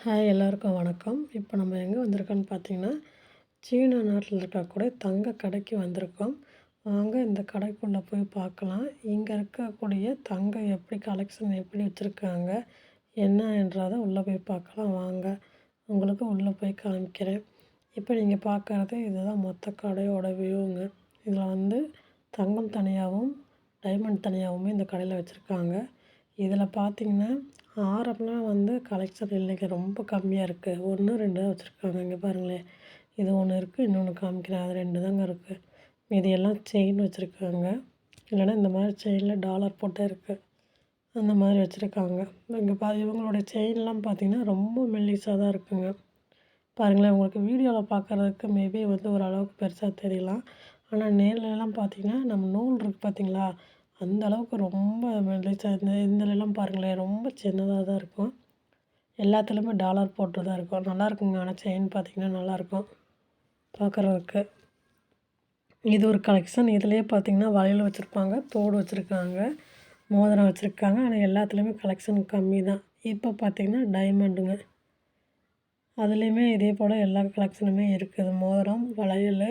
Hi எல்லாருக்கும் வணக்கம். இப்போ நம்ம எங்கே வந்திருக்கோன்னு பார்த்தீங்கன்னா, சீனா நாட்டில் இருக்கக்கூடிய தங்க கடைக்கு வந்திருக்கோம். வாங்க இந்த கடைக்குள்ளே போய் பார்க்கலாம். இங்கே இருக்கக்கூடிய தங்கம் எப்படி கலெக்ஷன் எப்படி வச்சுருக்காங்க, என்னன்றதை உள்ளே போய் பார்க்கலாம் வாங்க. உங்களுக்கு உள்ளே போய் காமிக்கிறேன். இப்போ நீங்கள் பார்க்குறது இதுதான் மொத்த கடையோட வியூங்க. இதில் வந்து தங்கம் தனியாகவும் டைமண்ட் தனியாகவுமே இந்த கடையில் வச்சுருக்காங்க. இதில் பார்த்தீங்கன்னா ஆரம்லாம் வந்து கலெக்ஷன் இல்லைங்க, ரொம்ப கம்மியாக இருக்குது. 1, 2 தான் வச்சுருக்காங்க. இங்கே பாருங்களேன், இது ஒன்று இருக்குது, இன்னொன்று காமிக்கிறேன். அது 2 தாங்க இருக்குது. மீதி எல்லாம் செயின் வச்சுருக்காங்க. இல்லைன்னா இந்த மாதிரி செயினில் டாலர் போட்டே இருக்குது, அந்த மாதிரி வச்சுருக்காங்க. இங்கே இவங்களோட செயின்லாம் பார்த்திங்கன்னா ரொம்ப மெல்லிஸாக தான் இருக்குங்க. பாருங்களேன், உங்களுக்கு வீடியோவில் பார்க்குறதுக்கு மேபி வந்து ஓரளவுக்கு பெருசாக தெரியலாம். ஆனால் நேர்லலாம் பார்த்திங்கன்னா நம்ம நூல் இருக்குது பார்த்திங்களா, அந்த அளவுக்கு ரொம்ப மெல்லிசா இந்தலெல்லாம் பாருங்களேன், ரொம்ப சின்னதாக தான் இருக்கும். எல்லாத்துலேயுமே டாலர் போட்டு தான் இருக்கும். நல்லாயிருக்குங்க. ஆனால் செயின் பார்த்திங்கன்னா நல்லாயிருக்கும் பார்க்குறதுக்கு. இது ஒரு கலெக்ஷன். இதுலேயே பார்த்திங்கன்னா வளையல் வச்சுருப்பாங்க, தோடு வச்சுருக்காங்க, மோதிரம் வச்சுருக்காங்க. ஆனால் எல்லாத்துலேயுமே கலெக்ஷன் கம்மி தான். இப்போ பார்த்திங்கன்னா டைமண்டுங்க, அதுலேயுமே இதே போல் எல்லா கலெக்ஷனுமே இருக்குது. மோதிரம், வளையல்,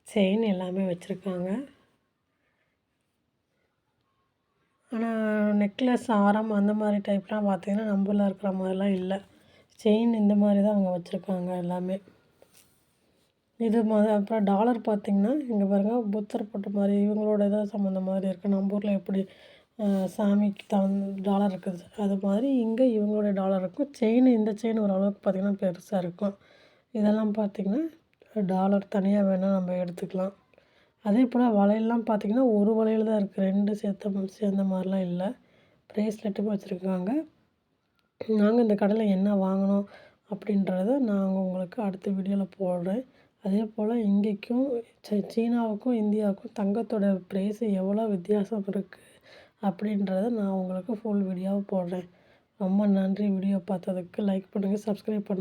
செயின் எல்லாமே வச்சுருக்காங்க. ஆனால் நெக்லஸ், ஆரம் அந்த மாதிரி டைப்லாம் பார்த்திங்கன்னா நம்மள இருக்கிற மாதிரிலாம் இல்லை. செயின் இந்த மாதிரி தான் அவங்க வச்சுருக்காங்க எல்லாமே. இது அப்புறம் டாலர் பார்த்திங்கன்னா இங்கே பாருங்கள், புத்தர் போட்ட மாதிரி இவங்களோட இதாக சம்மந்த மாதிரி இருக்குது. நம்ம ஊரில் எப்படி சாமிக்கு டாலர் இருக்குது, அது மாதிரி இங்கே இவங்களோட டாலர் இருக்கும். செயின், இந்த செயின் ஓரளவுக்கு பார்த்திங்கன்னா பெருசாக இருக்கும். இதெல்லாம் பார்த்திங்கன்னா டாலர் தனியாக வேணால் நம்ம எடுத்துக்கலாம். அதே போல் வளையல்லாம் பார்த்திங்கன்னா ஒரு வளையல் தான் இருக்குது, 2 சேர்ந்த மாதிரிலாம் இல்லை. ப்ரேஸ்லெட்டுக்கும் வச்சுருக்காங்க. நாங்கள் இந்த கடையில் என்ன வாங்கினோம் அப்படின்றத நான் உங்களுக்கு அடுத்த வீடியோவில் போடுறேன். அதே போல் இங்கேக்கும் சீனாவுக்கும் இந்தியாவுக்கும் தங்கத்தோட ப்ரைஸு எவ்வளோ வித்தியாசம் இருக்குது அப்படின்றத நான் உங்களுக்கு ஃபுல் வீடியோவை போடுறேன். ரொம்ப நன்றி. வீடியோ பார்த்ததுக்கு லைக் பண்ணுங்கள், சப்ஸ்கிரைப் பண்ணுங்கள்.